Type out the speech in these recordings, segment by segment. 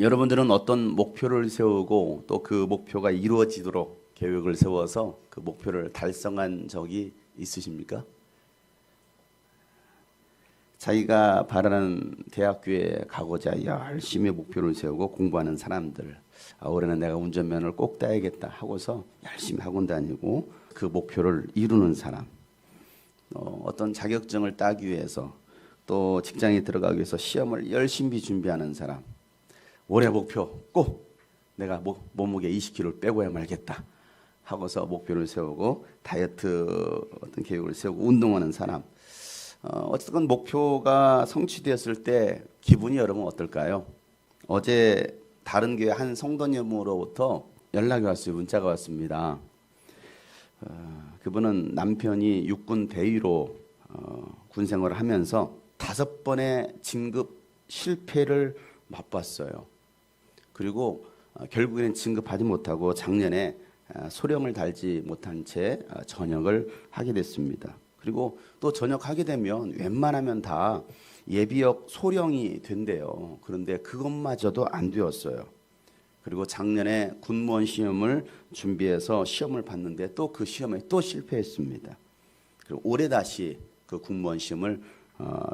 여러분들은 어떤 목표를 세우고 또 그 목표가 이루어지도록 계획을 세워서 그 목표를 달성한 적이 있으십니까? 자기가 바라는 대학교에 가고자 열심히 목표를 세우고 공부하는 사람들, 올해는 내가 운전면허를 꼭 따야겠다 하고서 열심히 학원 다니고 그 목표를 이루는 사람, 어떤 자격증을 따기 위해서 또 직장에 들어가기 위해서 시험을 열심히 준비하는 사람, 올해 목표 꼭 내가 몸무게 20kg를 빼고야 말겠다 하고서 목표를 세우고 다이어트 어떤 계획을 세우고 운동하는 사람, 어쨌든 목표가 성취되었을 때 기분이 여러분 어떨까요? 어제 다른 교회 한 성도님으로부터 연락이 왔어요. 문자가 왔습니다. 그분은 남편이 육군 대위로 군 생활을 하면서 5번의 진급 실패를 맛봤어요. 그리고 결국에는 진급하지 못하고 작년에 소령을 달지 못한 채 전역을 하게 됐습니다. 그리고 또 전역하게 되면 웬만하면 다 예비역 소령이 된대요. 그런데 그것마저도 안 되었어요. 그리고 작년에 군무원 시험을 준비해서 시험을 봤는데 또 그 시험에 또 실패했습니다. 그리고 올해 다시 그 군무원 시험을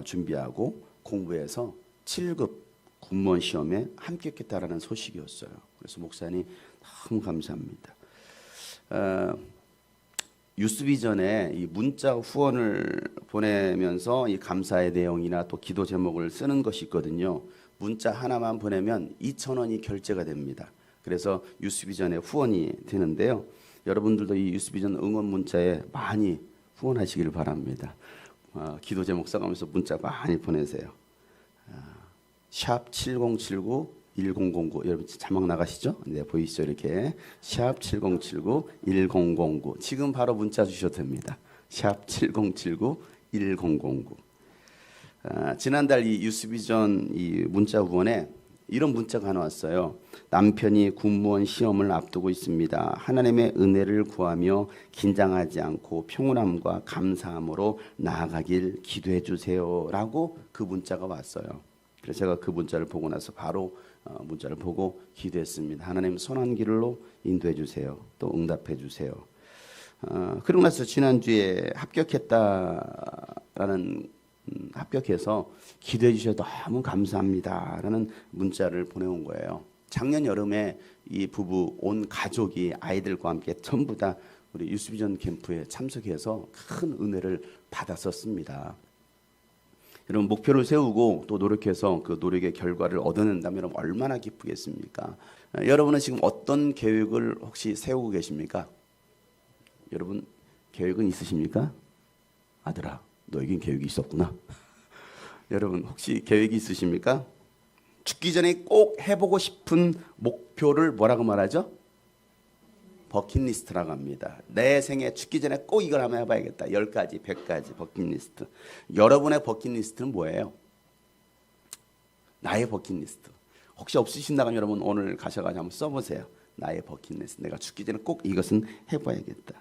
준비하고 공부해서 7급 군무원 시험에 합격했다라는 소식이었어요. 그래서 목사님 너무 감사합니다. 유스비전에 이 문자 후원을 보내면서 이 감사의 내용이나 또 기도 제목을 쓰는 것이 있거든요. 문자 하나만 보내면 2,000원이 결제가 됩니다. 그래서 유스비전에 후원이 되는데요. 여러분들도 이 유스비전 응원 문자에 많이 후원하시길 바랍니다. 기도 제목 써가면서 문자 많이 보내세요. 샵 7079 1009 여러분 자막 나가시죠? 네, 보이시죠? 이렇게 샵 7079 1009 지금 바로 문자 주셔도 됩니다. 샵 7079 1009 지난달 이 유스비전 이 문자 후원에 이런 문자가 하나 왔어요. 남편이 군무원 시험을 앞두고 있습니다. 하나님의 은혜를 구하며 긴장하지 않고 평온함과 감사함으로 나아가길 기도해 주세요라고 그 문자가 왔어요. 그래서 제가 그 문자를 보고 나서 바로 문자를 보고 기도했습니다. 하나님 선한 길로 인도해 주세요. 또 응답해 주세요. 그러고 나서 지난주에 합격해서 기도해 주셔서 너무 감사합니다라는 문자를 보내온 거예요. 작년 여름에 이 부부 온 가족이 아이들과 함께 전부 다 우리 유스비전 캠프에 참석해서 큰 은혜를 받았었습니다. 여러분 목표를 세우고 또 노력해서 그 노력의 결과를 얻어낸다면 얼마나 기쁘겠습니까? 여러분은 지금 어떤 계획을 혹시 세우고 계십니까? 여러분 계획은 있으십니까? 아들아, 너에겐 계획이 있었구나. 여러분 혹시 계획이 있으십니까? 죽기 전에 꼭 해보고 싶은 목표를 뭐라고 말하죠? 버킷리스트라고 합니다. 내 생에 죽기 전에 꼭 이걸 한번 해봐야겠다. 10가지, 100가지 버킷리스트. 여러분의 버킷리스트는 뭐예요? 나의 버킷리스트. 혹시 없으신다면 여러분 오늘 가셔가지고 한번 써보세요. 나의 버킷리스트. 내가 죽기 전에 꼭 이것은 해봐야겠다.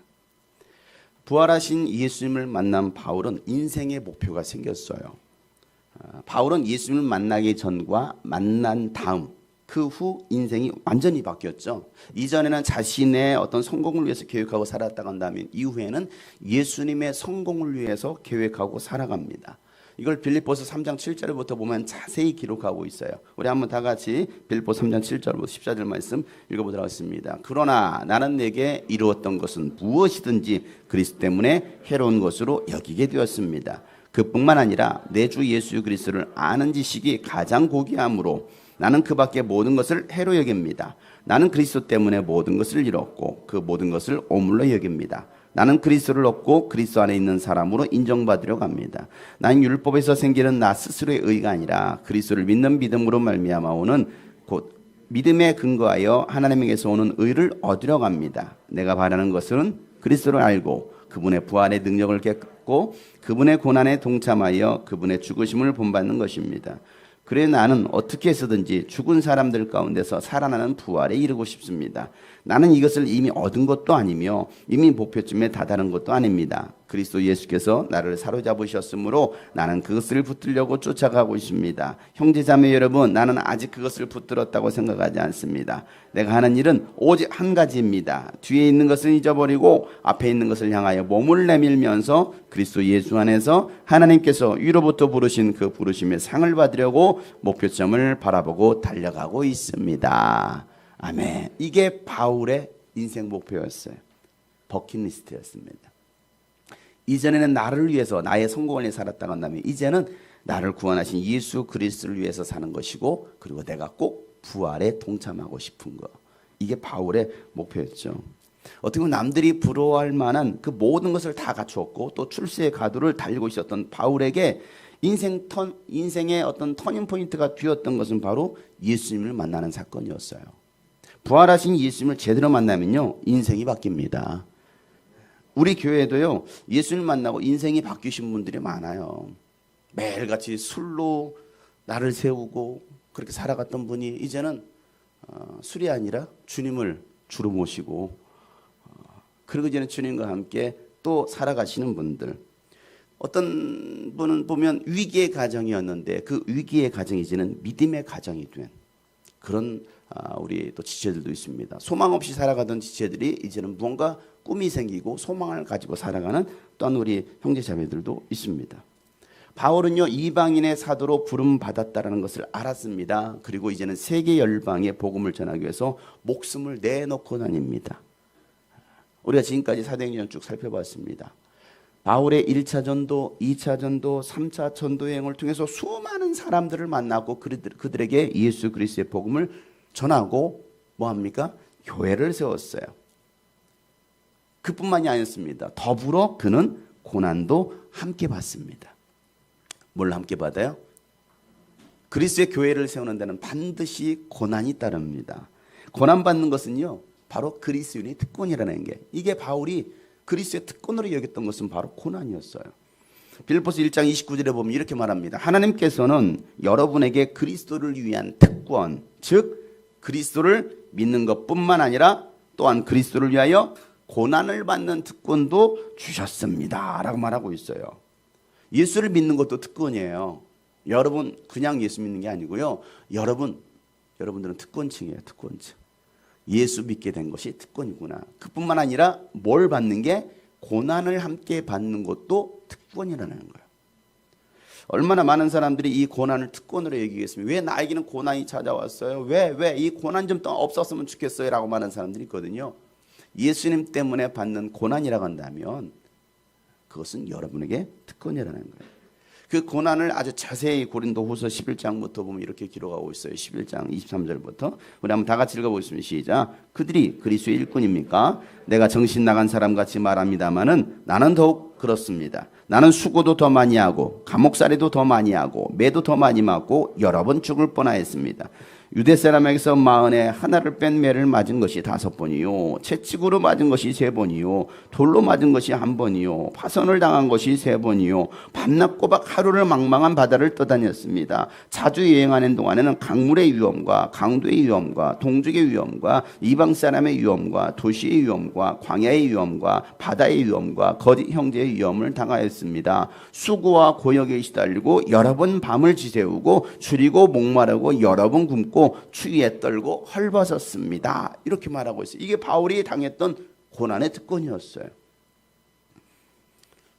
부활하신 예수님을 만난 바울은 인생의 목표가 생겼어요. 바울은 예수님을 만나기 전과 만난 다음 그 후 인생이 완전히 바뀌었죠. 이전에는 자신의 어떤 성공을 위해서 계획하고 살았다고 한다면 이후에는 예수님의 성공을 위해서 계획하고 살아갑니다. 이걸 빌립보서 3장 7절부터 보면 자세히 기록하고 있어요. 우리 한번 다 같이 빌립보서 3장 7절부터 14절 말씀 읽어보도록 하겠습니다. 그러나 나는 내게 이루었던 것은 무엇이든지 그리스도 때문에 해로운 것으로 여기게 되었습니다. 그뿐만 아니라 내 주 예수 그리스도를 아는 지식이 가장 고귀함으로 나는 그 밖에 모든 것을 해로 여깁니다. 나는 그리스도 때문에 모든 것을 잃었고 그 모든 것을 오물로 여깁니다. 나는 그리스도를 얻고 그리스도 안에 있는 사람으로 인정받으려고 합니다. 나는 율법에서 생기는 나 스스로의 의가 아니라 그리스도를 믿는 믿음으로 말미암아 오는 곧 믿음에 근거하여 하나님에게서 오는 의를 얻으려고 합니다. 내가 바라는 것은 그리스도를 알고 그분의 부활의 능력을 깨닫고 그분의 고난에 동참하여 그분의 죽으심을 본받는 것입니다. 그래 나는 어떻게 해서든지 죽은 사람들 가운데서 살아나는 부활에 이르고 싶습니다. 나는 이것을 이미 얻은 것도 아니며 이미 목표쯤에 다다른 것도 아닙니다. 그리스도 예수께서 나를 사로잡으셨으므로 나는 그것을 붙들려고 쫓아가고 있습니다. 형제자매 여러분, 나는 아직 그것을 붙들었다고 생각하지 않습니다. 내가 하는 일은 오직 한 가지입니다. 뒤에 있는 것을 잊어버리고 앞에 있는 것을 향하여 몸을 내밀면서 그리스도 예수 안에서 하나님께서 위로부터 부르신 그 부르심의 상을 받으려고 목표점을 바라보고 달려가고 있습니다. 아멘. 이게 바울의 인생 목표였어요. 버킷리스트였습니다. 이전에는 나를 위해서 나의 성공을 위해 살았다고 한다면 이제는 나를 구원하신 예수 그리스도를 위해서 사는 것이고 그리고 내가 꼭 부활에 동참하고 싶은 것. 이게 바울의 목표였죠. 어떻게 보면 남들이 부러워할 만한 그 모든 것을 다 갖추었고 또 출세의 가도를 달리고 있었던 바울에게 인생의 어떤 터닝포인트가 되었던 것은 바로 예수님을 만나는 사건이었어요. 부활하신 예수님을 제대로 만나면요 인생이 바뀝니다. 우리 교회도요 예수님 만나고 인생이 바뀌신 분들이 많아요. 매일같이 술로 나를 세우고 그렇게 살아갔던 분이 이제는 술이 아니라 주님을 주로 모시고 그리고 이제는 주님과 함께 또 살아가시는 분들. 어떤 분은 보면 위기의 가정이었는데 그 위기의 가정이 이제는 믿음의 가정이 된 그런 우리 또 지체들도 있습니다. 소망 없이 살아가던 지체들이 이제는 뭔가 꿈이 생기고 소망을 가지고 살아가는 또한 우리 형제자매들도 있습니다. 바울은요 이방인의 사도로 부름 받았다라는 것을 알았습니다. 그리고 이제는 세계 열방에 복음을 전하기 위해서 목숨을 내놓고 다닙니다. 우리가 지금까지 사도행전 쭉 살펴봤습니다. 바울의 1차 전도, 2차 전도, 3차 전도 여행을 통해서 수많은 사람들을 만나고 그들에게 예수 그리스도의 복음을 전하고 뭐합니까? 교회를 세웠어요. 그뿐만이 아니었습니다. 더불어 그는 고난도 함께 받습니다. 뭘 함께 받아요? 그리스도의 교회를 세우는 데는 반드시 고난이 따릅니다. 고난받는 것은요 바로 그리스도인의 특권이라는 게 이게 바울이 그리스도의 특권으로 여겼던 것은 바로 고난이었어요. 빌립보서 1장 29절에 보면 이렇게 말합니다. 하나님께서는 여러분에게 그리스도를 위한 특권, 즉 그리스도를 믿는 것뿐만 아니라 또한 그리스도를 위하여 고난을 받는 특권도 주셨습니다 라고 말하고 있어요. 예수를 믿는 것도 특권이에요. 여러분 그냥 예수 믿는 게 아니고요. 여러분들은 특권층이에요. 특권층. 예수 믿게 된 것이 특권이구나. 그뿐만 아니라 뭘 받는 게 고난을 함께 받는 것도 특권이라는 거예요. 얼마나 많은 사람들이 이 고난을 특권으로 여기겠습니까? 왜 나에게는 고난이 찾아왔어요? 왜 이 고난 좀 없었으면 좋겠어요? 라고 말하는 사람들이 있거든요. 예수님 때문에 받는 고난이라고 한다면 그것은 여러분에게 특권이라는 거예요. 그 고난을 아주 자세히 고린도후서 11장부터 보면 이렇게 기록하고 있어요. 11장 23절부터 우리 한번 다 같이 읽어보겠습니다. 시작. 그들이 그리스도의 일꾼입니까? 내가 정신 나간 사람같이 말합니다마는 나는 더욱 그렇습니다. 나는 수고도 더 많이 하고 감옥살이도 더 많이 하고 매도 더 많이 맞고 여러 번 죽을 뻔하였습니다. 유대 사람에게서 마흔에 하나를 뺀 매를 맞은 것이 5번이요 채찍으로 맞은 것이 3번이요 돌로 맞은 것이 1번이요 파선을 당한 것이 3번이요 밤낮 꼬박 하루를 망망한 바다를 떠다녔습니다. 자주 여행하는 동안에는 강물의 위험과 강도의 위험과 동족의 위험과 이방 사람의 위험과 도시의 위험과 광야의 위험과 바다의 위험과 거짓 형제의 위험을 당하였습니다. 수고와 고역에 시달리고 여러 번 밤을 지새우고 줄이고 목마르고 여러 번 굶고 추위에 떨고 헐벗었습니다. 이렇게 말하고 있어요. 이게 바울이 당했던 고난의 특권이었어요.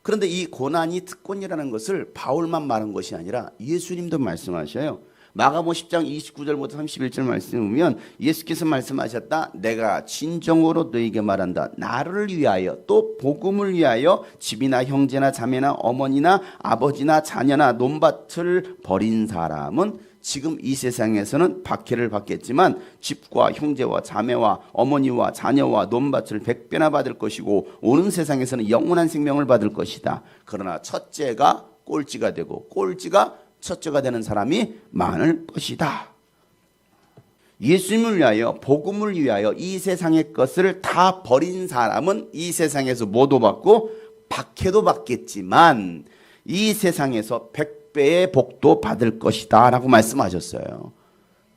그런데 이 고난이 특권이라는 것을 바울만 말한 것이 아니라 예수님도 말씀하셔요. 마가복음 10장 29절부터 31절 말씀을 보면 예수께서 말씀하셨다. 내가 진정으로 너에게 말한다. 나를 위하여 또 복음을 위하여 집이나 형제나 자매나 어머니나 아버지나 자녀나 논밭을 버린 사람은 지금 이 세상에서는 박해를 받겠지만 집과 형제와 자매와 어머니와 자녀와 논밭을 100배나 받을 것이고 오는 세상에서는 영원한 생명을 받을 것이다. 그러나 첫째가 꼴찌가 되고 꼴찌가 첫째가 되는 사람이 많을 것이다. 예수님을 위하여 복음을 위하여 이 세상의 것을 다 버린 사람은 이 세상에서 모도 받고 박해도 받겠지만 이 세상에서 100배의 복도 받을 것이다 라고 말씀하셨어요.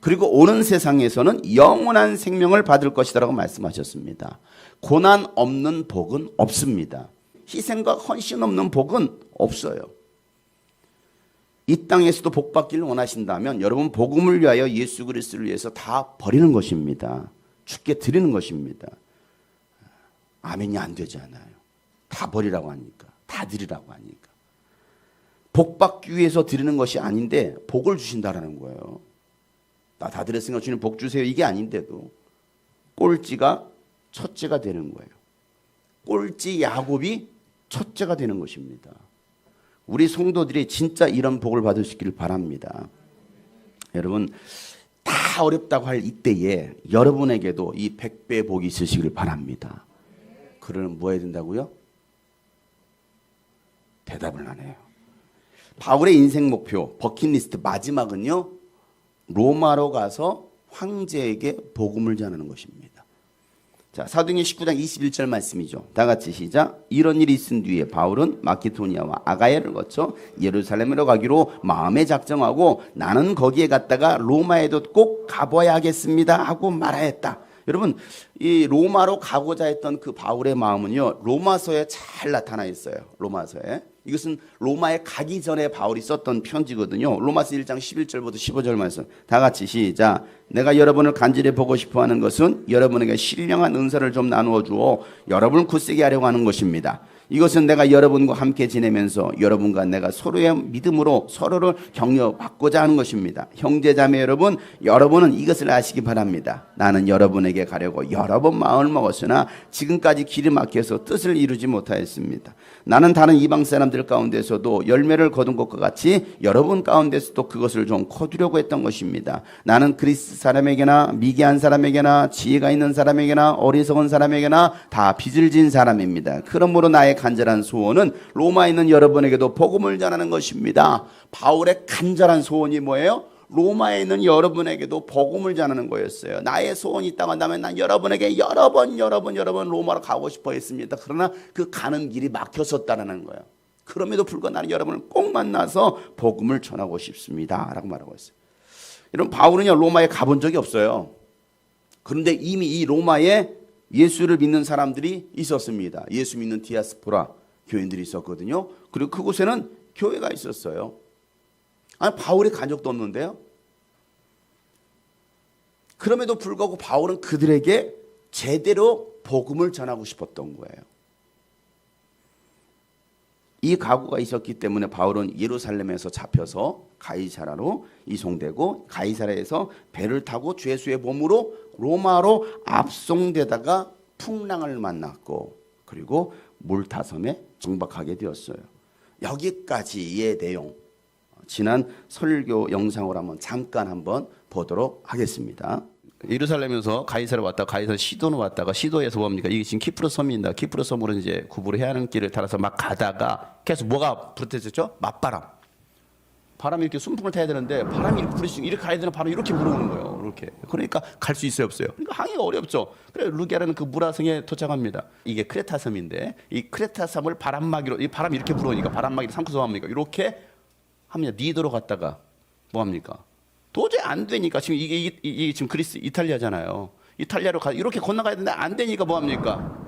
그리고 오는 세상에서는 영원한 생명을 받을 것이다 라고 말씀하셨습니다. 고난 없는 복은 없습니다. 희생과 헌신 없는 복은 없어요. 이 땅에서도 복 받기를 원하신다면 여러분 복음을 위하여 예수 그리스도를 위해서 다 버리는 것입니다. 주께 드리는 것입니다. 아멘이 안 되지 않아요. 다 버리라고 하니까, 다 드리라고 하니까. 복 받기 위해서 드리는 것이 아닌데 복을 주신다라는 거예요. 나 다 드렸으니까 주님 복 주세요 이게 아닌데도 꼴찌가 첫째가 되는 거예요. 꼴찌 야곱이 첫째가 되는 것입니다. 우리 성도들이 진짜 이런 복을 받을 수 있기를 바랍니다. 여러분 다 어렵다고 할 이때에 여러분에게도 이 100배 복이 있으시기를 바랍니다. 그러면 뭐 해야 된다고요? 대답을 안 해요. 바울의 인생 목표 버킷리스트 마지막은요, 로마로 가서 황제에게 복음을 전하는 것입니다. 자, 사도행전 19장 21절 말씀이죠. 다 같이 시작. 이런 일이 있은 뒤에 바울은 마케도니아와 아가야를 거쳐 예루살렘으로 가기로 마음에 작정하고 나는 거기에 갔다가 로마에도 꼭 가봐야 하겠습니다 하고 말하였다. 여러분 이 로마로 가고자 했던 그 바울의 마음은요, 로마서에 잘 나타나 있어요. 로마서에. 이것은 로마에 가기 전에 바울이 썼던 편지거든요. 로마서 1장 11절부터 15절 말씀. 다 같이 시작. 내가 여러분을 간절히 보고 싶어하는 것은 여러분에게 신령한 은사를 좀 나누어 주어 여러분을 굳세게 하려고 하는 것입니다. 이것은 내가 여러분과 함께 지내면서 여러분과 내가 서로의 믿음으로 서로를 격려받고자 하는 것입니다. 형제자매 여러분, 여러분은 이것을 아시기 바랍니다. 나는 여러분에게 가려고 여러 번 마음을 먹었으나 지금까지 길이 막혀서 뜻을 이루지 못하였습니다. 나는 다른 이방 사람들 가운데서도 열매를 거둔 것과 같이 여러분 가운데서도 그것을 좀 거두려고 했던 것입니다. 나는 그리스 사람에게나 미개한 사람에게나 지혜가 있는 사람에게나 어리석은 사람에게나 다 빚을 진 사람입니다. 그러므로 나의 간절한 소원은 로마에 있는 여러분에게도 복음을 전하는 것입니다. 바울의 간절한 소원이 뭐예요? 로마에 있는 여러분에게도 복음을 전하는 거였어요. 나의 소원이 있다고 한다면 난 여러분에게 여러 번 로마로 가고 싶어 했습니다. 그러나 그 가는 길이 막혔었다는 거예요. 그럼에도 불구하고 나는 여러분을 꼭 만나서 복음을 전하고 싶습니다 라고 말하고 있어요. 여러분 바울은요, 로마에 가본 적이 없어요. 그런데 이미 이 로마에 예수를 믿는 사람들이 있었습니다. 예수 믿는 디아스포라 교인들이 있었거든요. 그리고 그곳에는 교회가 있었어요. 아니 바울이 간 적도 없는데요. 그럼에도 불구하고 바울은 그들에게 제대로 복음을 전하고 싶었던 거예요. 이 각오가 있었기 때문에 바울은 예루살렘에서 잡혀서 가이사라로 이송되고 가이사라에서 배를 타고 죄수의 몸으로 로마로 압송되다가 풍랑을 만났고 그리고 몰타섬에 정박하게 되었어요. 여기까지의 내용 지난 설교 영상으로 한번 보도록 하겠습니다. 예루살렘에서 가이사를 왔다가 가이사 시도로 왔다가 시도에서 뭡니까? 이게 지금 키프로스 섬입니다. 키프로스 섬으로 이제 구부를 해야 하는 길을 따라서 막 가다가 계속 뭐가 부딪혔죠? 맞바람. 바람이 이렇게 순풍을 타야 되는데 바람이 이렇게 부딪히고 이렇게 가야 되는 바람이 이렇게 불어오는 거예요. 이렇게. 그러니까 갈 수 있어요, 없어요? 그러니까 항해가 어렵죠. 그래 루게라는 그 무라성에 도착합니다. 이게 크레타 섬인데 이 크레타 섬을 바람막이로 이 바람이 이렇게 불어오니까 바람막이를 삼고서 합니까? 이렇게 합니다. 니도로 갔다가 뭐 합니까? 도저히 안 되니까 지금 이게 지금 그리스 이탈리아잖아요. 이탈리아로 이렇게 건너가야 되는데 안 되니까 뭐 합니까?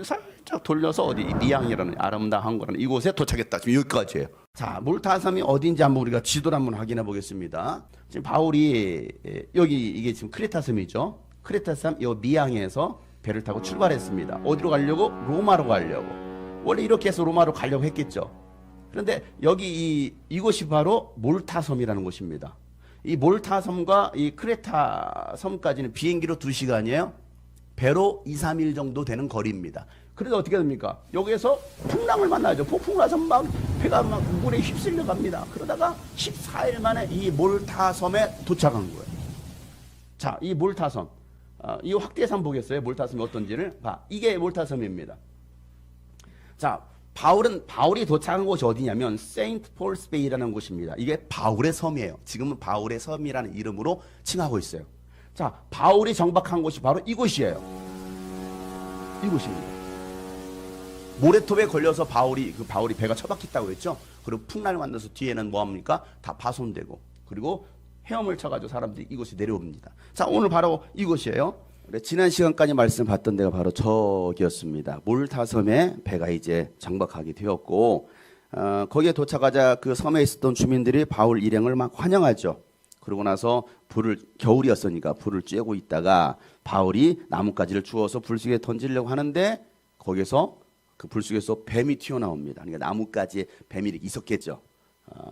살짝 돌려서 어디 미양이라는 아름다운 항구라는 이곳에 도착했다. 지금 여기까지예요. 자, 몰타섬이 어딘지 한번 우리가 지도를 한번 확인해 보겠습니다. 지금 바울이 여기 이게 지금 크레타 섬이죠. 크레타 섬 요 미양에서 배를 타고 출발했습니다. 어디로 가려고? 로마로 가려고. 원래 이렇게 해서 로마로 가려고 했겠죠. 그런데 여기 이곳이 바로 몰타섬이라는 곳입니다. 이 몰타섬과 이 크레타 섬까지는 비행기로 2시간이에요. 배로 2, 3일 정도 되는 거리입니다. 그래서 어떻게 됩니까? 여기에서 풍랑을 만나죠. 폭풍을 와서 막 배가 막 물에 휩쓸려 갑니다. 그러다가 14일 만에 이 몰타섬에 도착한 거예요. 자, 이 몰타섬. 이 확대해서 한번 보겠어요. 몰타섬이 어떤지를. 이게 몰타섬입니다. 자, 바울이 도착한 곳이 어디냐면 세인트 폴스 베이라는 곳입니다. 이게 바울의 섬이에요. 지금은 바울의 섬이라는 이름으로 칭하고 있어요. 자, 바울이 정박한 곳이 바로 이곳이에요. 이곳입니다. 모래톱에 걸려서 바울이 배가 처박혔다고 했죠. 그리고 풍랑을 만나서 뒤에는 뭐합니까? 다 파손되고 그리고 헤엄을 쳐가지고 사람들이 이곳에 내려옵니다. 자, 오늘 바로 이곳이에요. 네, 지난 시간까지 말씀 봤던 데가 바로 저기였습니다. 몰타섬에 배가 이제 정박하게 되었고 거기에 도착하자 그 섬에 있었던 주민들이 바울 일행을 막 환영하죠. 그러고 나서 겨울이었으니까 불을 쬐고 있다가 바울이 나뭇가지를 주워서 불 속에 던지려고 하는데 거기서 그 불 속에서 뱀이 튀어나옵니다. 그러니까 나뭇가지에 뱀이 있었겠죠.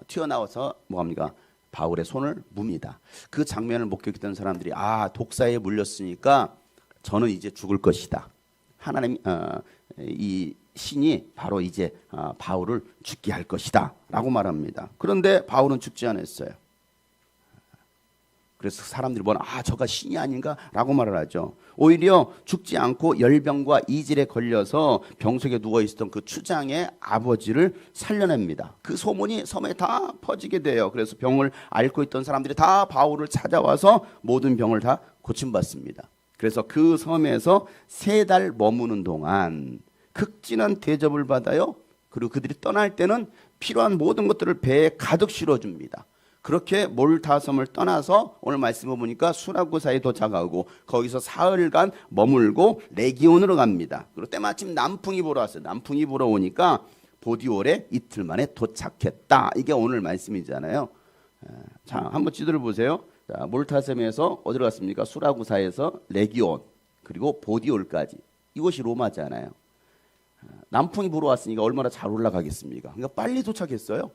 튀어나와서 뭐합니까? 바울의 손을 뭅니다. 그 장면을 목격했던 사람들이 독사에 물렸으니까 저는 이제 죽을 것이다. 하나님 이 신이 바로 이제 바울을 죽게 할 것이다 라고 말합니다. 그런데 바울은 죽지 않았어요. 그래서 사람들이 저가 신이 아닌가 라고 말을 하죠. 오히려 죽지 않고 열병과 이질에 걸려서 병 속에 누워있었던 그 추장의 아버지를 살려냅니다. 그 소문이 섬에 다 퍼지게 돼요. 그래서 병을 앓고 있던 사람들이 다 바울을 찾아와서 모든 병을 다 고침받습니다. 그래서 그 섬에서 3달 머무는 동안 극진한 대접을 받아요. 그리고 그들이 떠날 때는 필요한 모든 것들을 배에 가득 실어줍니다. 그렇게 몰타섬을 떠나서 오늘 말씀을 보니까 수라구사에 도착하고 거기서 사흘간 머물고 레기온으로 갑니다. 그리고 때마침 남풍이 불어 왔어요. 남풍이 불어 오니까 보디올에 이틀 만에 도착했다. 이게 오늘 말씀이잖아요. 자, 한번 지도를 보세요. 자, 몰타섬에서 어디로 갔습니까? 수라구사에서 레기온 그리고 보디올까지. 이곳이 로마잖아요. 남풍이 불어왔으니까 얼마나 잘 올라가겠습니까? 그러니까 빨리 도착했어요.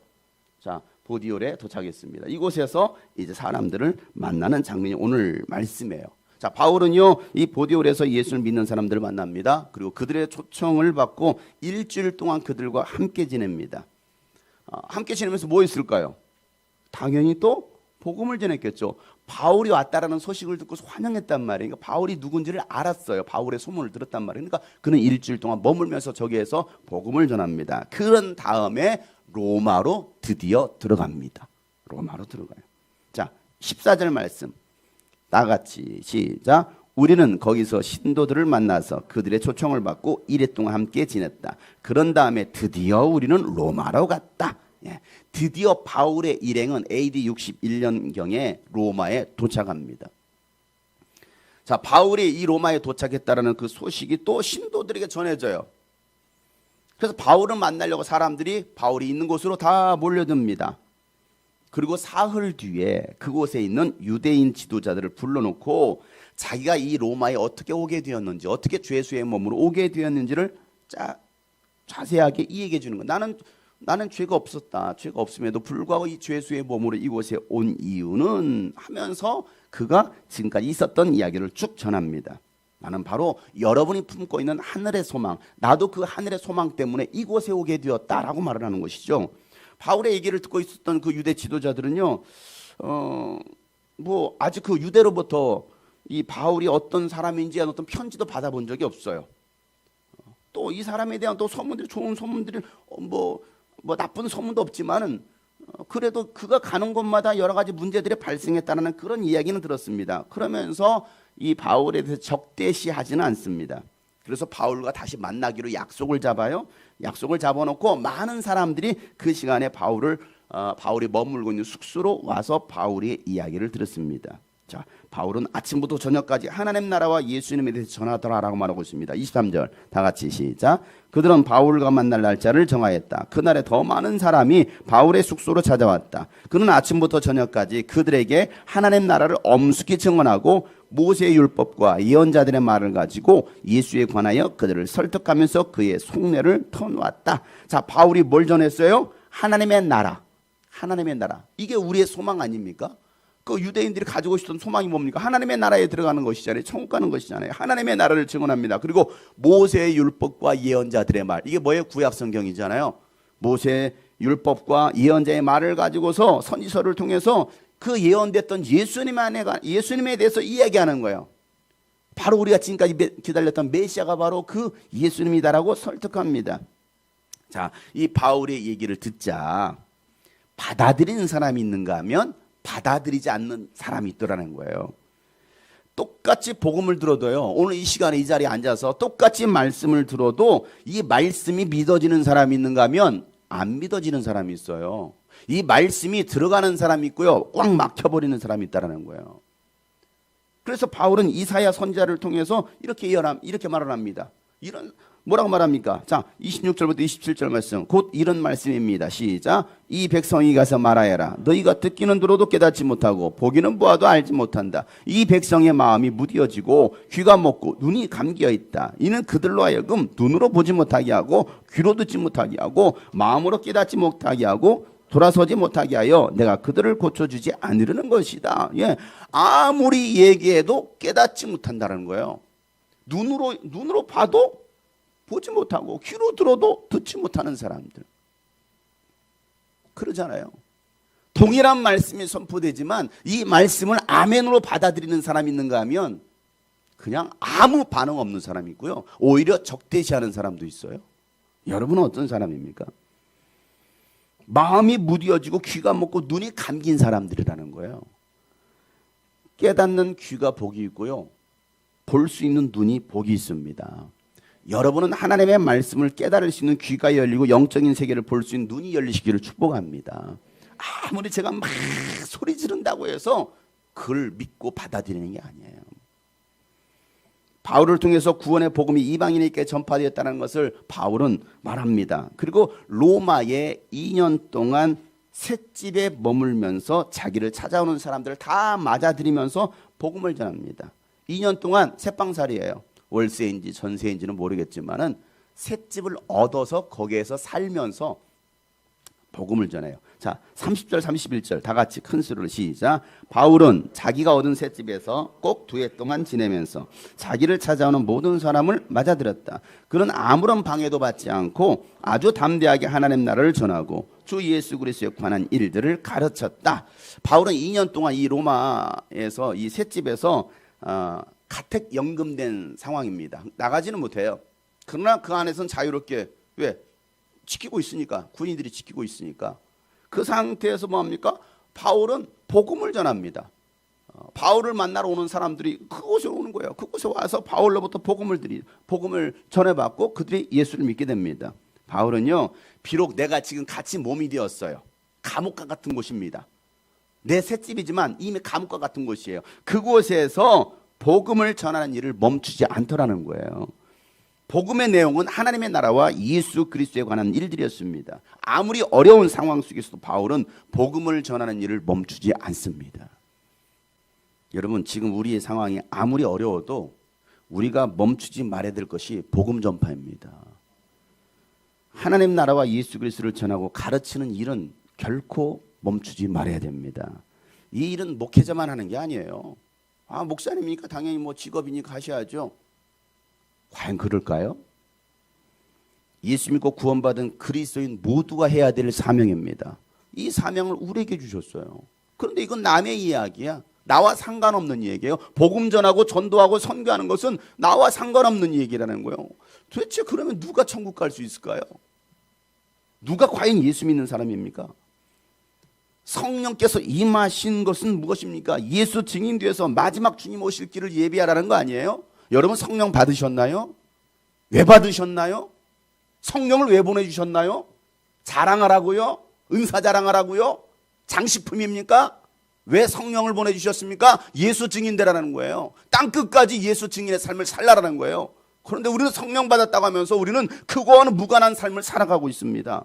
자, 보디올에 도착했습니다. 이곳에서 이제 사람들을 만나는 장면이 오늘 말씀이에요. 자, 바울은요, 이 보디올에서 예수를 믿는 사람들을 만납니다. 그리고 그들의 초청을 받고 일주일 동안 그들과 함께 지냅니다. 함께 지내면서 뭐 했을까요? 당연히 또 복음을 전했겠죠. 바울이 왔다라는 소식을 듣고 환영했단 말이에요. 그러니까 바울이 누군지를 알았어요. 바울의 소문을 들었단 말이에요. 그러니까 그는 일주일 동안 머물면서 저기에서 복음을 전합니다. 그런 다음에 로마로 드디어 들어갑니다. 로마로 들어가요. 자, 14절 말씀 나같이 시작. 우리는 거기서 신도들을 만나서 그들의 초청을 받고 1회 동안 함께 지냈다. 그런 다음에 드디어 우리는 로마로 갔다. 드디어 바울의 일행은 AD 61년경에 로마에 도착합니다. 자, 바울이 이 로마에 도착했다라는 그 소식이 또 신도들에게 전해져요. 그래서 바울을 만나려고 사람들이 바울이 있는 곳으로 다 몰려듭니다. 그리고 사흘 뒤에 그곳에 있는 유대인 지도자들을 불러놓고 자기가 이 로마에 어떻게 오게 되었는지, 어떻게 죄수의 몸으로 오게 되었는지를 자세하게 이야기해 주는 거예요. 나는 죄가 없었다. 죄가 없음에도 불구하고 이 죄수의 몸으로 이곳에 온 이유는 하면서 그가 지금까지 있었던 이야기를 쭉 전합니다. 나는 바로 여러분이 품고 있는 하늘의 소망, 나도 그 하늘의 소망 때문에 이곳에 오게 되었다라고 말을 하는 것이죠. 바울의 얘기를 듣고 있었던 그 유대 지도자들은요, 아직 그 유대로부터 이 바울이 어떤 사람인지 어떤 편지도 받아본 적이 없어요. 또 이 사람에 대한 또 소문들이, 좋은 소문들이 나쁜 소문도 없지만은 그래도 그가 가는 곳마다 여러 가지 문제들이 발생했다는 그런 이야기는 들었습니다. 그러면서 이 바울에 대해서 적대시하지는 않습니다. 그래서 바울과 다시 만나기로 약속을 잡아요. 약속을 잡아놓고 많은 사람들이 그 시간에 바울이 머물고 있는 숙소로 와서 바울의 이야기를 들었습니다. 자, 바울은 아침부터 저녁까지 하나님 나라와 예수님에 대해서 전하더라라고 말하고 있습니다. 23절 다 같이 시작. 그들은 바울과 만날 날짜를 정하였다. 그날에 더 많은 사람이 바울의 숙소로 찾아왔다. 그는 아침부터 저녁까지 그들에게 하나님 나라를 엄숙히 증언하고 모세의 율법과 예언자들의 말을 가지고 예수에 관하여 그들을 설득하면서 그의 속내를 터놓았다. 자, 바울이 뭘 전했어요? 하나님의 나라. 하나님의 나라. 이게 우리의 소망 아닙니까? 그 유대인들이 가지고 있었던 소망이 뭡니까? 하나님의 나라에 들어가는 것이잖아요. 천국 가는 것이잖아요. 하나님의 나라를 증언합니다. 그리고 모세의 율법과 예언자들의 말. 이게 뭐예요? 구약 성경이잖아요. 모세의 율법과 예언자의 말을 가지고서 선지서를 통해서 그 예언됐던 예수님에 대해서 이야기하는 거예요. 바로 우리가 지금까지 기다렸던 메시아가 바로 그 예수님이다라고 설득합니다. 자, 이 바울의 얘기를 듣자 받아들이는 사람이 있는가 하면 받아들이지 않는 사람이 있더라는 거예요. 똑같이 복음을 들어도요, 오늘 이 시간에 이 자리에 앉아서 똑같이 말씀을 들어도 이 말씀이 믿어지는 사람이 있는가 하면 안 믿어지는 사람이 있어요. 이 말씀이 들어가는 사람이 있고요, 꽉 막혀버리는 사람이 있다는 거예요. 그래서 바울은 이사야 선지자를 통해서 이렇게 말을 합니다. 뭐라고 말합니까? 자, 26절부터 27절 말씀. 곧 이런 말씀입니다. 시작. 이 백성이 가서 말하여라. 너희가 듣기는 들어도 깨닫지 못하고 보기는 보아도 알지 못한다. 이 백성의 마음이 무디어지고 귀가 먹고 눈이 감기어 있다. 이는 그들로 하여금 눈으로 보지 못하게 하고 귀로 듣지 못하게 하고 마음으로 깨닫지 못하게 하고 돌아서지 못하게 하여 내가 그들을 고쳐주지 않으려는 것이다. 예, 아무리 얘기해도 깨닫지 못한다는 거예요. 눈으로 봐도 보지 못하고 귀로 들어도 듣지 못하는 사람들. 그러잖아요. 동일한 말씀이 선포되지만 이 말씀을 아멘으로 받아들이는 사람이 있는가 하면 그냥 아무 반응 없는 사람이 있고요. 오히려 적대시하는 사람도 있어요. 여러분은 어떤 사람입니까? 마음이 무디어지고 귀가 먹고 눈이 감긴 사람들이라는 거예요. 깨닫는 귀가 복이 있고요. 볼 수 있는 눈이 복이 있습니다. 여러분은 하나님의 말씀을 깨달을 수 있는 귀가 열리고 영적인 세계를 볼 수 있는 눈이 열리시기를 축복합니다. 아무리 제가 막 소리 지른다고 해서 그걸 믿고 받아들이는 게 아니에요. 바울을 통해서 구원의 복음이 이방인에게 전파되었다는 것을 바울은 말합니다. 그리고 로마에 2년 동안 셋집에 머물면서 자기를 찾아오는 사람들을 다 맞아들이면서 복음을 전합니다. 2년 동안 셋방살이에요. 월세인지 전세인지는 모르겠지만은 셋집을 얻어서 거기에서 살면서 복음을 전해요. 자, 30절 31절 다 같이 큰 소리로 시작. 바울은 자기가 얻은 셋집에서 꼭 2해 동안 지내면서 자기를 찾아오는 모든 사람을 맞아들였다. 그는 아무런 방해도 받지 않고 아주 담대하게 하나님 나라를 전하고 주 예수 그리스도에 관한 일들을 가르쳤다. 바울은 2년 동안 이 로마에서 이 셋집에서 가택 연금된 상황입니다. 나가지는 못해요. 그러나 그 안에서는 자유롭게 왜? 지키고 있으니까. 군인들이 지키고 있으니까. 그 상태에서 뭐합니까? 바울은 복음을 전합니다. 바울을 만나러 오는 사람들이 그곳에 오는 거예요. 그곳에 와서 바울로부터 복음을 전해받고 그들이 예수를 믿게 됩니다. 바울은요, 비록 내가 지금 같이 몸이 되었어요. 감옥과 같은 곳입니다. 내 셋집이지만 이미 감옥과 같은 곳이에요. 그곳에서 복음을 전하는 일을 멈추지 않더라는 거예요. 복음의 내용은 하나님의 나라와 예수 그리스도에 관한 일들이었습니다. 아무리 어려운 상황 속에서도 바울은 복음을 전하는 일을 멈추지 않습니다. 여러분, 지금 우리의 상황이 아무리 어려워도 우리가 멈추지 말아야 될 것이 복음 전파입니다. 하나님 나라와 예수 그리스도를 전하고 가르치는 일은 결코 멈추지 말아야 됩니다. 이 일은 목회자만 하는 게 아니에요. 목사님이니까 당연히 직업이니까 하셔야죠. 과연 그럴까요? 예수 믿고 구원받은 그리스도인 모두가 해야 될 사명입니다. 이 사명을 우리에게 주셨어요. 그런데 이건 남의 이야기야. 나와 상관없는 얘기예요. 복음 전하고 전도하고 선교하는 것은 나와 상관없는 얘기라는 거예요. 도대체 그러면 누가 천국 갈 수 있을까요? 누가 과연 예수 믿는 사람입니까? 성령께서 임하신 것은 무엇입니까? 예수 증인되어서 마지막 주님 오실 길을 예비하라는 거 아니에요? 여러분 성령 받으셨나요? 왜 받으셨나요? 성령을 왜 보내주셨나요? 자랑하라고요? 은사 자랑하라고요? 장식품입니까? 왜 성령을 보내주셨습니까? 예수 증인되라는 거예요. 땅끝까지 예수 증인의 삶을 살라라는 거예요. 그런데 우리는 성령 받았다고 하면서 우리는 그거와는 무관한 삶을 살아가고 있습니다.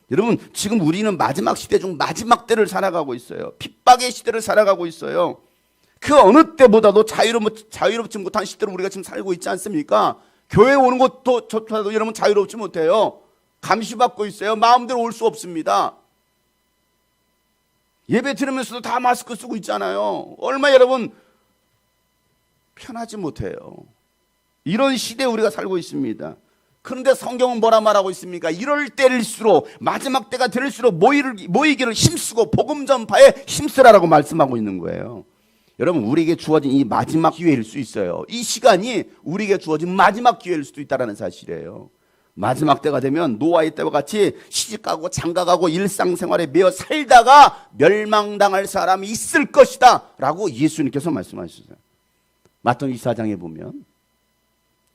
여러분, 지금 우리는 마지막 시대 중 마지막 때를 살아가고 있어요. 핍박의 시대를 살아가고 있어요. 그 어느 때보다도 자유롭지 못한 시대를 우리가 지금 살고 있지 않습니까? 교회 오는 것조차도 여러분 자유롭지 못해요. 감시받고 있어요. 마음대로 올 수 없습니다. 예배 드리면서도 다 마스크 쓰고 있잖아요. 얼마 여러분 편하지 못해요. 이런 시대에 우리가 살고 있습니다. 그런데 성경은 뭐라 말하고 있습니까? 이럴 때일수록 마지막 때가 될수록 모이기를 힘쓰고 복음 전파에 힘쓰라라고 말씀하고 있는 거예요. 여러분, 우리에게 주어진 이 마지막 기회일 수 있어요. 이 시간이 우리에게 주어진 마지막 기회일 수도 있다는 사실이에요. 마지막 때가 되면 노아의 때와 같이 시집가고 장가가고 일상생활에 매여 살다가 멸망당할 사람이 있을 것이다 라고 예수님께서 말씀하셨어요. 마태복음 24장에 보면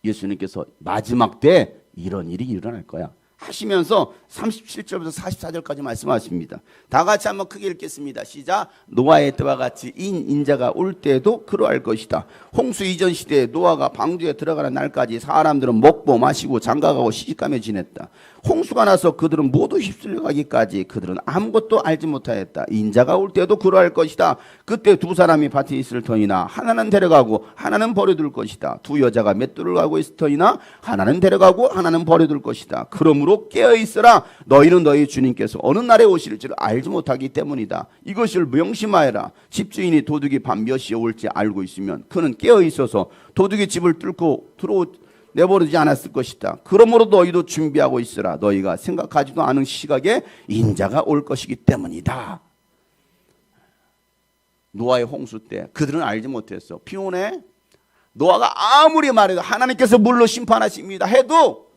예수님께서 마지막 때 이런 일이 일어날 거야. 하시면서 37절부터 44절까지 말씀하십니다. 다 같이 한번 크게 읽겠습니다. 시작. 노아의 때와 같이 인자가 올 때에도 그러할 것이다. 홍수 이전 시대에 노아가 방주에 들어가는 날까지 사람들은 먹고 마시고 장가가고 시집가며 지냈다. 홍수가 나서 그들은 모두 휩쓸려 가기까지 그들은 아무것도 알지 못하였다. 인자가 올 때도 그러할 것이다. 그때 두 사람이 밭에 있을 터이나 하나는 데려가고 하나는 버려둘 것이다. 두 여자가 맷돌을 가고 있을 터이나 하나는 데려가고 하나는 버려둘 것이다. 그러므로 깨어있으라. 너희는 너희 주님께서 어느 날에 오실지를 알지 못하기 때문이다. 이것을 명심하여라. 집주인이 도둑이 밤 몇 시에 올지 알고 있으면 그는 깨어있어서 도둑이 집을 뚫고 내버리지 않았을 것이다. 그러므로 너희도 준비하고 있으라. 너희가 생각하지도 않은 시각에 인자가 올 것이기 때문이다. 노아의 홍수 때 그들은 알지 못했어. 비 오네. 노아가 아무리 말해도 하나님께서 물로 심판하십니다 해도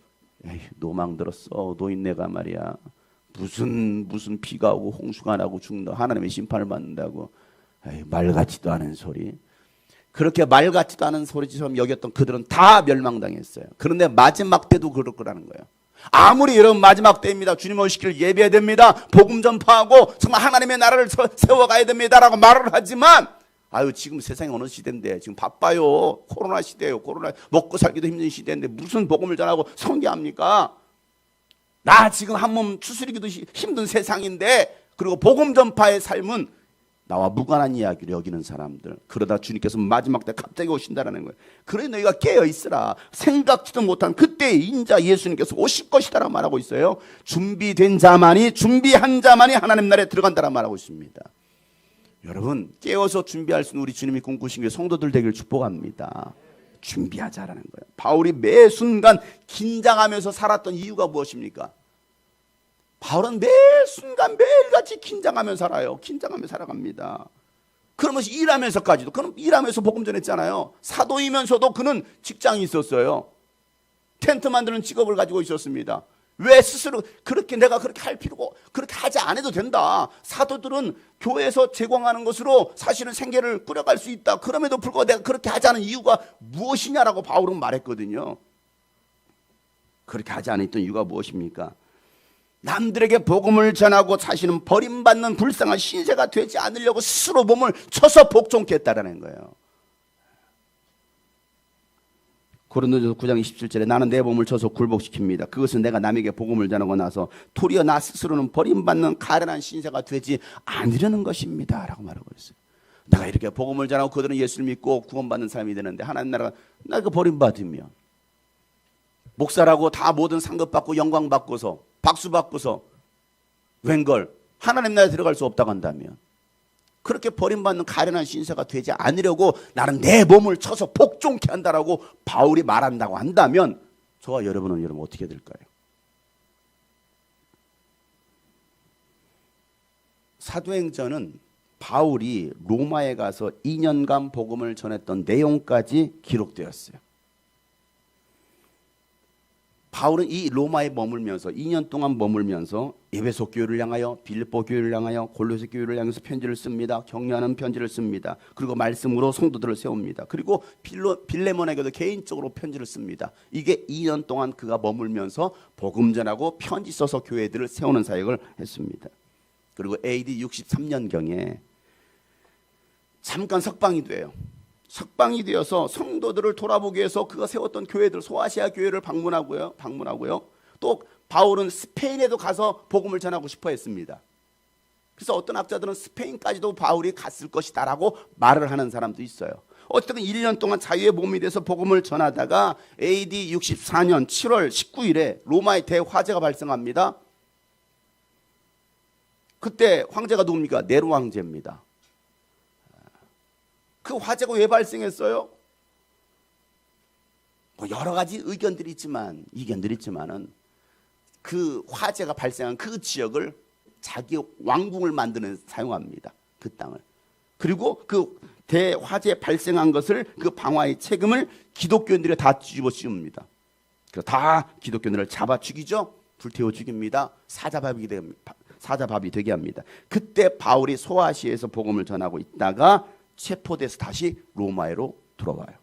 에이, 노망 들었어. 노인네가 말이야. 무슨 비가 오고 홍수가 나고 죽는다. 하나님의 심판을 받는다고. 에이, 말 같지도 않은 소리. 그렇게 말 같지도 않은 소리처럼 여겼던 그들은 다 멸망당했어요. 그런데 마지막 때도 그럴 거라는 거예요. 아무리 여러분 마지막 때입니다. 주님 오시기를 예배해야 됩니다. 복음 전파하고 정말 하나님의 나라를 세워가야 됩니다라고 말을 하지만 아유 지금 세상이 어느 시대인데 지금 바빠요. 코로나 시대예요. 코로나 먹고 살기도 힘든 시대인데 무슨 복음을 전하고 선교합니까? 나 지금 한 몸 추스리기도 힘든 세상인데 그리고 복음 전파의 삶은 나와 무관한 이야기를 여기는 사람들. 그러다 주님께서 마지막 때 갑자기 오신다라는 거예요. 그래 너희가 깨어있으라. 생각지도 못한 그때 인자 예수님께서 오실 것이다라고 말하고 있어요. 준비한 자만이 하나님 나라에 들어간다라고 말하고 있습니다. 여러분 깨어서 준비할 수 있는 우리 주님이 꿈꾸신 게 성도들 되길 축복합니다. 준비하자라는 거예요. 바울이 매 순간 긴장하면서 살았던 이유가 무엇입니까? 바울은 매 순간 매일같이 긴장하며 살아요. 긴장하며 살아갑니다. 그러면서 일하면서까지도 그는 일하면서 복음 전했잖아요. 사도이면서도 그는 직장이 있었어요. 텐트 만드는 직업을 가지고 있었습니다. 왜 스스로 내가 그렇게 할 필요고 그렇게 하지 않아도 된다. 사도들은 교회에서 제공하는 것으로 사실은 생계를 꾸려갈 수 있다. 그럼에도 불구하고 내가 그렇게 하지 않은 이유가 무엇이냐라고 바울은 말했거든요. 그렇게 하지 않았던 이유가 무엇입니까? 남들에게 복음을 전하고 자신은 버림받는 불쌍한 신세가 되지 않으려고 스스로 몸을 쳐서 복종케 했다라는 거예요. 고린도전서 9장 27절에 나는 내 몸을 쳐서 굴복시킵니다. 그것은 내가 남에게 복음을 전하고 나서 도리어 나 스스로는 버림받는 가련한 신세가 되지 않으려는 것입니다 라고 말하고 있어요. 내가 이렇게 복음을 전하고 그들은 예수를 믿고 구원받는 사람이 되는데 하나님 나라가 나가 버림받으면 목사라고 다 모든 상급 받고 영광 받고서 박수 받고서 웬걸 하나님 나라에 들어갈 수 없다고 한다면 그렇게 버림받는 가련한 신세가 되지 않으려고 나는 내 몸을 쳐서 복종케 한다라고 바울이 말한다고 한다면 저와 여러분 어떻게 될까요? 사도행전은 바울이 로마에 가서 2년간 복음을 전했던 내용까지 기록되었어요. 바울은 이 로마에 머물면서 2년 동안 머물면서 에베소 교회를 향하여 빌립보 교회를 향하여 골로새 교회를 향해서 편지를 씁니다. 격려하는 편지를 씁니다. 그리고 말씀으로 성도들을 세웁니다. 그리고 빌레몬에게도 개인적으로 편지를 씁니다. 이게 2년 동안 그가 머물면서 복음 전하고 편지 써서 교회들을 세우는 사역을 했습니다. 그리고 AD 63년경에 잠깐 석방이 돼요. 석방이 되어서 성도들을 돌아보기 위해서 그가 세웠던 교회들 소아시아 교회를 방문하고요. 또 바울은 스페인에도 가서 복음을 전하고 싶어 했습니다. 그래서 어떤 학자들은 스페인까지도 바울이 갔을 것이다라고 말을 하는 사람도 있어요. 어쨌든 1년 동안 자유의 몸이 돼서 복음을 전하다가 AD 64년 7월 19일에 로마의 대화재가 발생합니다. 그때 황제가 누굽니까? 네로 황제입니다. 그 화재가 왜 발생했어요? 뭐 여러 가지 이견들이 있지만은 그 화재가 발생한 그 지역을 자기 왕궁을 만드는 사용합니다. 그 땅을. 그리고 그 대화재 발생한 것을 그 방화의 책임을 기독교인들이 다 뒤집어 씌웁니다. 그래서 다 기독교인들을 잡아 죽이죠. 불태워 죽입니다. 사자밥이 되게 합니다. 그때 바울이 소아시아에서 복음을 전하고 있다가 체포돼서 다시 로마로 돌아와요.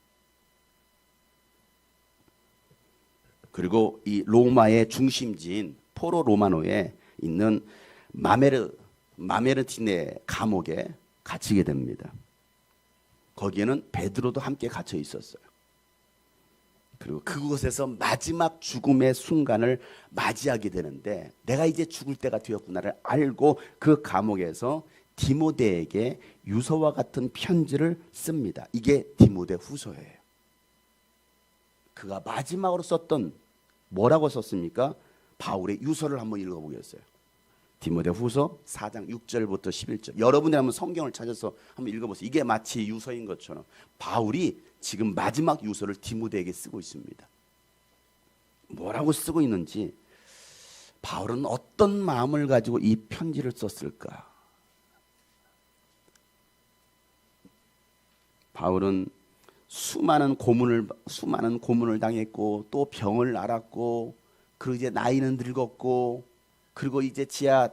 그리고 이 로마의 중심지인 포로 로마노에 있는 마메르티네 감옥에 갇히게 됩니다. 거기에는 베드로도 함께 갇혀 있었어요. 그리고 그곳에서 마지막 죽음의 순간을 맞이하게 되는데 내가 이제 죽을 때가 되었구나를 알고 그 감옥에서 디모데에게 유서와 같은 편지를 씁니다. 이게 디모데 후서예요. 그가 마지막으로 썼던 뭐라고 썼습니까? 바울의 유서를 한번 읽어보겠어요. 디모데 후서 4장 6절부터 11절. 여러분이 한번 성경을 찾아서 한번 읽어보세요. 이게 마치 유서인 것처럼 바울이 지금 마지막 유서를 디모데에게 쓰고 있습니다. 뭐라고 쓰고 있는지, 바울은 어떤 마음을 가지고 이 편지를 썼을까? 바울은 수많은 고문을 당했고 또 병을 앓았고, 그리고 이제 나이는 늙었고, 그리고 이제 지하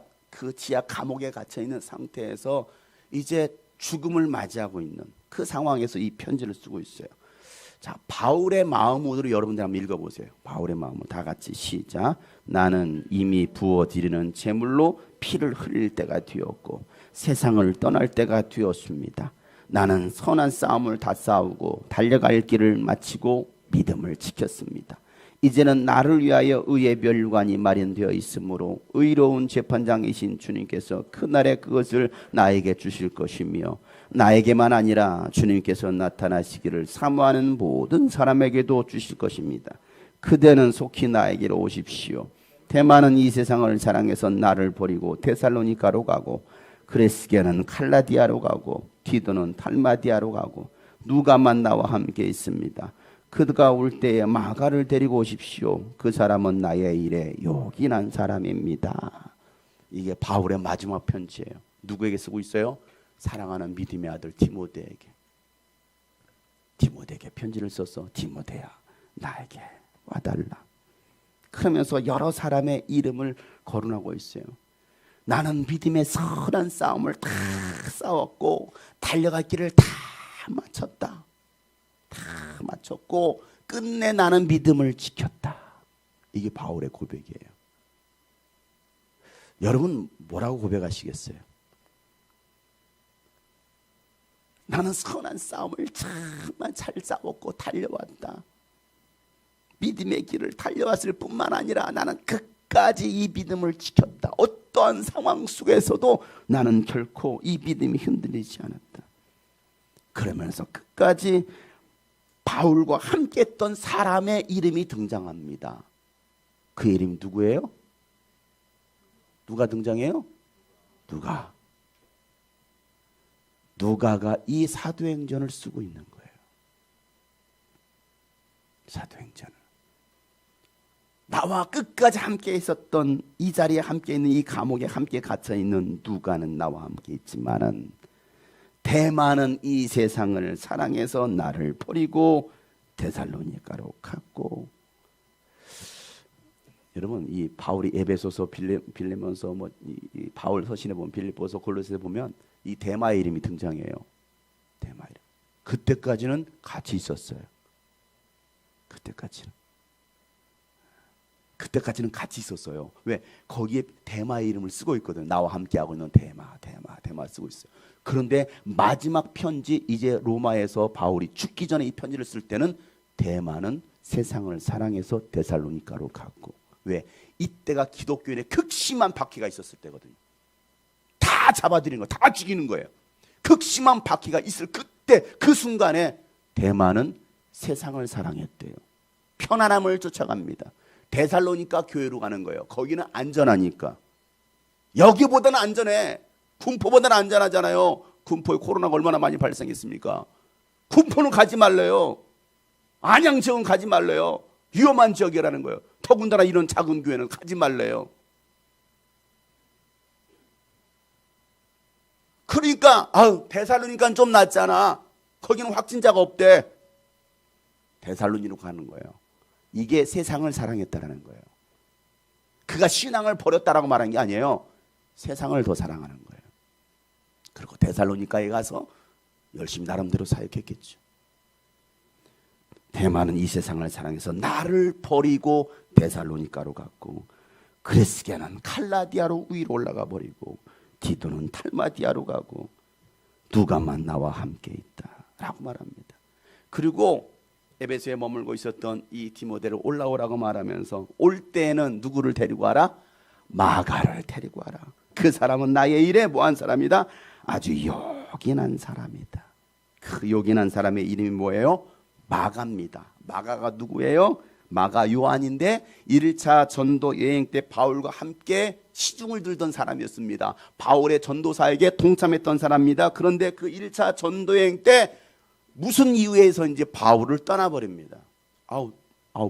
감옥에 갇혀 있는 상태에서 이제 죽음을 맞이하고 있는 그 상황에서 이 편지를 쓰고 있어요. 자, 바울의 마음으로 여러분들 한번 읽어보세요. 바울의 마음으로 다 같이 시작. 나는 이미 부어드리는 제물로 피를 흘릴 때가 되었고 세상을 떠날 때가 되었습니다. 나는 선한 싸움을 다 싸우고 달려갈 길을 마치고 믿음을 지켰습니다. 이제는 나를 위하여 의의 멸관이 마련되어 있으므로 의로운 재판장이신 주님께서 그날에 그것을 나에게 주실 것이며 나에게만 아니라 주님께서 나타나시기를 사모하는 모든 사람에게도 주실 것입니다. 그대는 속히 나에게로 오십시오. 대만은 이 세상을 사랑해서 나를 버리고 데살로니가로 가고 그레스게는 칼라디아로 가고 디도는 달마디아로 가고 누가만 나와 함께 있습니다. 그가 올 때에 마가를 데리고 오십시오. 그 사람은 나의 일에 요긴한 사람입니다. 이게 바울의 마지막 편지예요. 누구에게 쓰고 있어요? 사랑하는 믿음의 아들 디모데에게 편지를 써서 디모데야 나에게 와달라. 그러면서 여러 사람의 이름을 거론하고 있어요. 나는 믿음의 선한 싸움을 다 싸웠고 달려갈 길을 다 마쳤다. 다 마쳤고 끝내 나는 믿음을 지켰다. 이게 바울의 고백이에요. 여러분 뭐라고 고백하시겠어요? 나는 선한 싸움을 정말 잘 싸웠고 달려왔다. 믿음의 길을 달려왔을 뿐만 아니라 나는 끝까지 이 믿음을 지켰다. 어떠한 상황 속에서도 나는 결코 이 믿음이 흔들리지 않았다. 그러면서 끝까지 바울과 함께 했던 사람의 이름이 등장합니다. 그 이름이 누구예요? 누가 등장해요? 누가가 이 사도행전을 쓰고 있는 거예요. 사도행전을. 나와 끝까지 함께 있었던, 이 자리에 함께 있는, 이 감옥에 함께 갇혀 있는 누가는 나와 함께 있지만은 대만은 이 세상을 사랑해서 나를 버리고 데살로니가로 갔고. 여러분 이 바울이 에베소서, 빌레몬서, 이 바울 서신에 보면 빌립보서, 골로새에 보면 이 데마의 이름이 등장해요. 데마 이름. 그때까지는 같이 있었어요. 그때까지는 같이 있었어요. 왜? 거기에 데마의 이름을 쓰고 있거든요. 나와 함께하고 있는 데마 쓰고 있어요. 그런데 마지막 편지, 이제 로마에서 바울이 죽기 전에 이 편지를 쓸 때는 데마는 세상을 사랑해서 데살로니가로 갔고. 왜? 이때가 기독교인의 극심한 박해가 있었을 때거든요. 다 잡아들이는 거, 다 죽이는 거예요. 극심한 박해가 있을 그때, 그 순간에 데마는 세상을 사랑했대요. 편안함을 쫓아갑니다. 데살로니가 교회로 가는 거예요. 거기는 안전하니까. 여기보다는 안전해. 군포보다는 안전하잖아요. 군포에 코로나가 얼마나 많이 발생했습니까? 군포는 가지 말래요. 안양 지역은 가지 말래요. 위험한 지역이라는 거예요. 더군다나 이런 작은 교회는 가지 말래요. 그러니까 데살로니가는 좀 낫잖아. 거기는 확진자가 없대. 데살로니로 가는 거예요. 이게 세상을 사랑했다라는 거예요. 그가 신앙을 버렸다라고 말한 게 아니에요. 세상을 더 사랑하는 거예요. 그리고 데살로니가에 가서 열심히 나름대로 사역했겠죠. 데마는 이 세상을 사랑해서 나를 버리고 데살로니가로 갔고, 그레스게는 칼라디아로 위로 올라가 버리고, 디도는 달마디아로 가고, 누가만 나와 함께 있다라고 말합니다. 그리고 에베소에 머물고 있었던 이 디모데를 올라오라고 말하면서, 올 때에는 누구를 데리고 와라? 마가를 데리고 와라. 그 사람은 나의 일에 뭐한 사람이다? 아주 요긴한 사람이다. 그 요긴한 사람의 이름이 뭐예요? 마가입니다. 마가가 누구예요? 마가 요한인데 1차 전도 여행 때 바울과 함께 시중을 들던 사람이었습니다. 바울의 전도사에게 동참했던 사람입니다. 그런데 그 1차 전도 여행 때 무슨 이유에서 이제 바울을 떠나버립니다.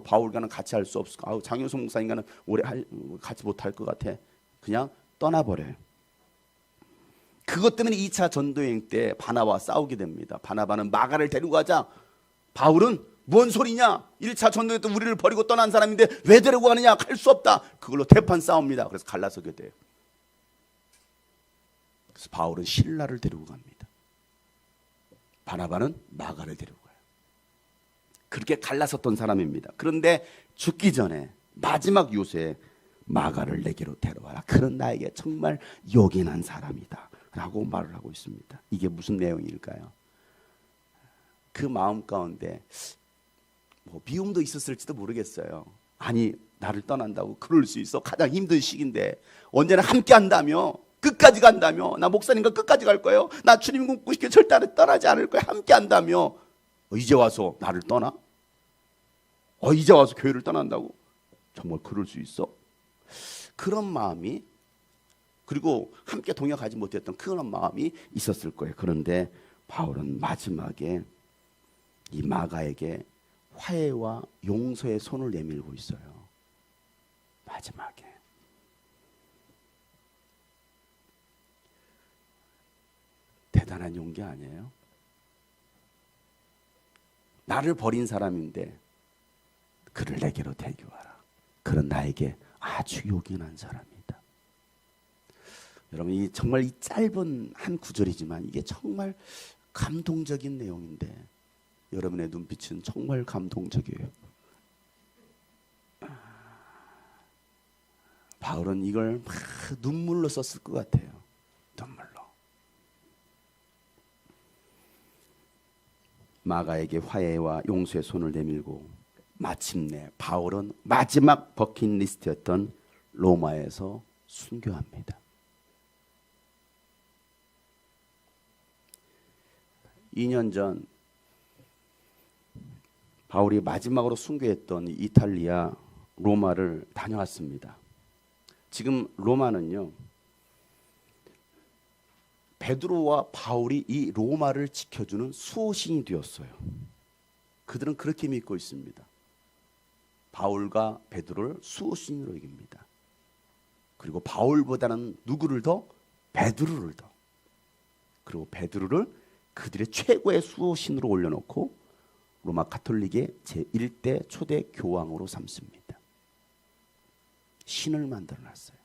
바울과는 같이 할 수 없을 거. 장효성 목사님과는 오래 같이 못할 것 같아. 그냥 떠나버려요. 그것 때문에 2차 전도여행 때 바나바와 싸우게 됩니다. 바나바는 마가를 데리고 가자. 바울은 뭔 소리냐? 1차 전도여행 때 우리를 버리고 떠난 사람인데 왜 데리고 가느냐? 갈 수 없다. 그걸로 대판 싸웁니다. 그래서 갈라서게 돼요. 그래서 바울은 실라를 데리고 갑니다. 바나바는 마가를 데리고 가요. 그렇게 갈라섰던 사람입니다. 그런데 죽기 전에 마지막 요새에 마가를 내게로 데려와라. 그런 나에게 정말 요긴한 사람이다 라고 말을 하고 있습니다. 이게 무슨 내용일까요? 그 마음 가운데 미움도 있었을지도 모르겠어요. 아니, 나를 떠난다고 그럴 수 있어? 가장 힘든 시기인데 언제나 함께 한다며, 끝까지 간다며, 나 목사님과 끝까지 갈 거예요, 나 주님 꿈꾸고 싶게 절대 떠나지 않을 거예요, 함께 한다며, 이제 와서 나를 떠나? 이제 와서 교회를 떠난다고? 정말 그럴 수 있어? 그런 마음이, 그리고 함께 동역하지 못했던 그런 마음이 있었을 거예요. 그런데 바울은 마지막에 이 마가에게 화해와 용서의 손을 내밀고 있어요. 마지막에. 대단한 용기 아니에요? 나를 버린 사람인데 그를 내게로 데려와라. 그런 나에게 아주 요긴한 사람이다. 여러분, 정말 이 짧은 한 구절이지만 이게 정말 감동적인 내용인데 여러분의 눈빛은 정말 감동적이에요. 바울은 이걸 막 눈물로 썼을 것 같아요. 눈물로. 마가에게 화해와 용서의 손을 내밀고 마침내 바울은 마지막 버킷리스트였던 로마에서 순교합니다. 2년 전 바울이 마지막으로 순교했던 이탈리아 로마를 다녀왔습니다. 지금 로마는요, 베드로와 바울이 이 로마를 지켜주는 수호신이 되었어요. 그들은 그렇게 믿고 있습니다. 바울과 베드로를 수호신으로 여깁니다. 그리고 바울보다는 누구를 더? 베드로를 더. 그리고 베드로를 그들의 최고의 수호신으로 올려놓고 로마 가톨릭의 제1대 초대 교황으로 삼습니다. 신을 만들어놨어요.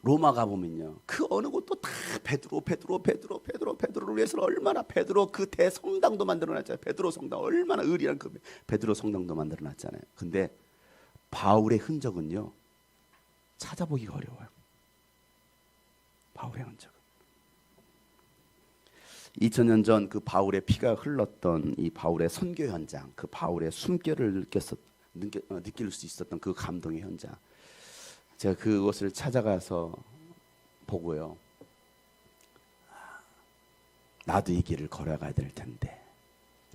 로마 가보면요, 그 어느 곳도 다 베드로를 위해서 얼마나, 베드로 그 대성당도 만들어놨잖아요. 베드로 성당, 얼마나 의리한 그 베드로 성당도 만들어놨잖아요. 근데 바울의 흔적은요, 찾아보기가 어려워요. 바울의 흔적은 2000년 전 그 바울의 피가 흘렀던 이 바울의 선교 현장, 그 바울의 숨결을 느낄 수 있었던 그 감동의 현장, 제가 그곳을 찾아가서 보고요, 나도 이 길을 걸어가야 될 텐데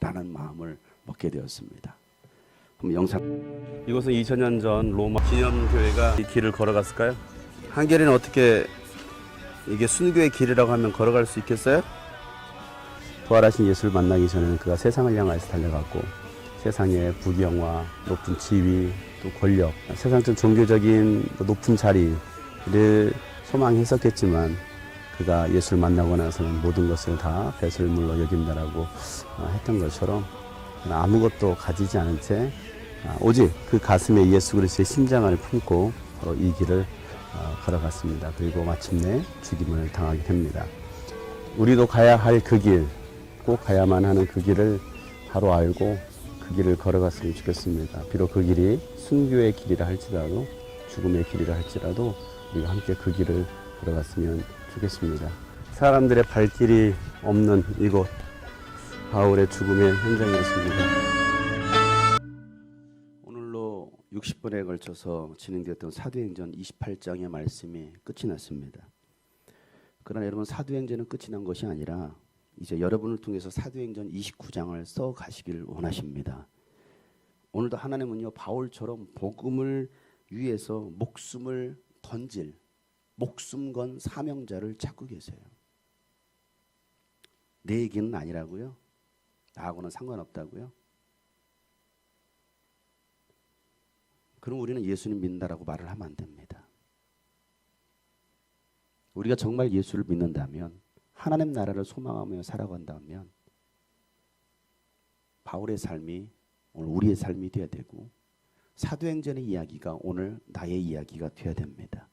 라는 마음을 먹게 되었습니다. 한번 영상. 이곳은 2000년 전 로마 기념교회가 이 길을 걸어갔을까요? 한결이는 어떻게 이게 순교의 길이라고 하면 걸어갈 수 있겠어요? 부활하신 예수를 만나기 전에는 그가 세상을 향해서 달려갔고, 세상의 부귀영화, 높은 지위, 또 권력, 세상적 종교적인 높은 자리를 소망했었겠지만, 그가 예수를 만나고 나서는 모든 것을 다 배설물로 여긴다라고 했던 것처럼 아무것도 가지지 않은 채 오직 그 가슴에 예수 그리스도의 심장을 품고 이 길을 걸어갔습니다. 그리고 마침내 죽임을 당하게 됩니다. 우리도 가야 할 그 길, 꼭 가야만 하는 그 길을 바로 알고 그 길을 걸어갔으면 좋겠습니다. 비록 그 길이 순교의 길이라 할지라도 죽음의 길이라 할지라도 우리가 함께 그 길을 걸어갔으면 좋겠습니다. 사람들의 발길이 없는 이곳, 바울의 죽음의 현장이었습니다. 오늘로 60번에 걸쳐서 진행되었던 사도행전 28장의 말씀이 끝이 났습니다. 그러나 여러분, 사도행전은 끝이 난 것이 아니라 이제 여러분을 통해서 사도행전 29장을 써 가시길 원하십니다. 오늘도 하나님은요, 바울처럼 복음을 위해서 목숨을 던질 목숨 건 사명자를 찾고 계세요. 내 얘기는 아니라고요? 나하고는 상관없다고요? 그럼 우리는 예수님 믿는다라고 말을 하면 안 됩니다. 우리가 정말 예수를 믿는다면, 하나님 나라를 소망하며 살아간다면 바울의 삶이 오늘 우리의 삶이 되어야 되고, 사도행전의 이야기가 오늘 나의 이야기가 되어야 됩니다.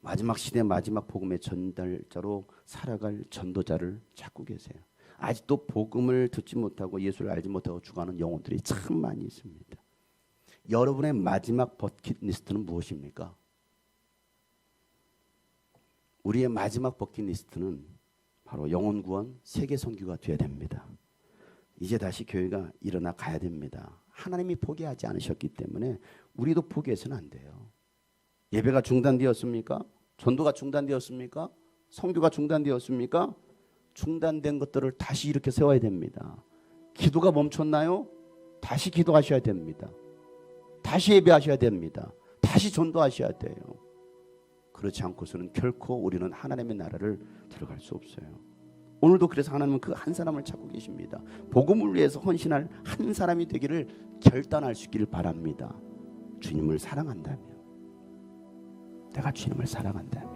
마지막 시대 마지막 복음의 전달자로 살아갈 전도자를 찾고 계세요. 아직도 복음을 듣지 못하고 예수를 알지 못하고 죽어가는 영혼들이 참 많이 있습니다. 여러분의 마지막 버킷리스트는 무엇입니까? 우리의 마지막 버킷리스트는 바로 영혼 구원, 세계 선교가 되어야 됩니다. 이제 다시 교회가 일어나 가야 됩니다. 하나님이 포기하지 않으셨기 때문에 우리도 포기해서는 안 돼요. 예배가 중단되었습니까? 전도가 중단되었습니까? 선교가 중단되었습니까? 중단된 것들을 다시 이렇게 세워야 됩니다. 기도가 멈췄나요? 다시 기도하셔야 됩니다. 다시 예배하셔야 됩니다. 다시 전도하셔야 돼요. 그렇지 않고서는 결코 우리는 하나님의 나라를 들어갈 수 없어요. 오늘도 그래서 하나님은 그 한 사람을 찾고 계십니다. 복음을 위해서 헌신할 한 사람이 되기를 결단할 수 있기를 바랍니다. 주님을 사랑한다면, 내가 주님을 사랑한다면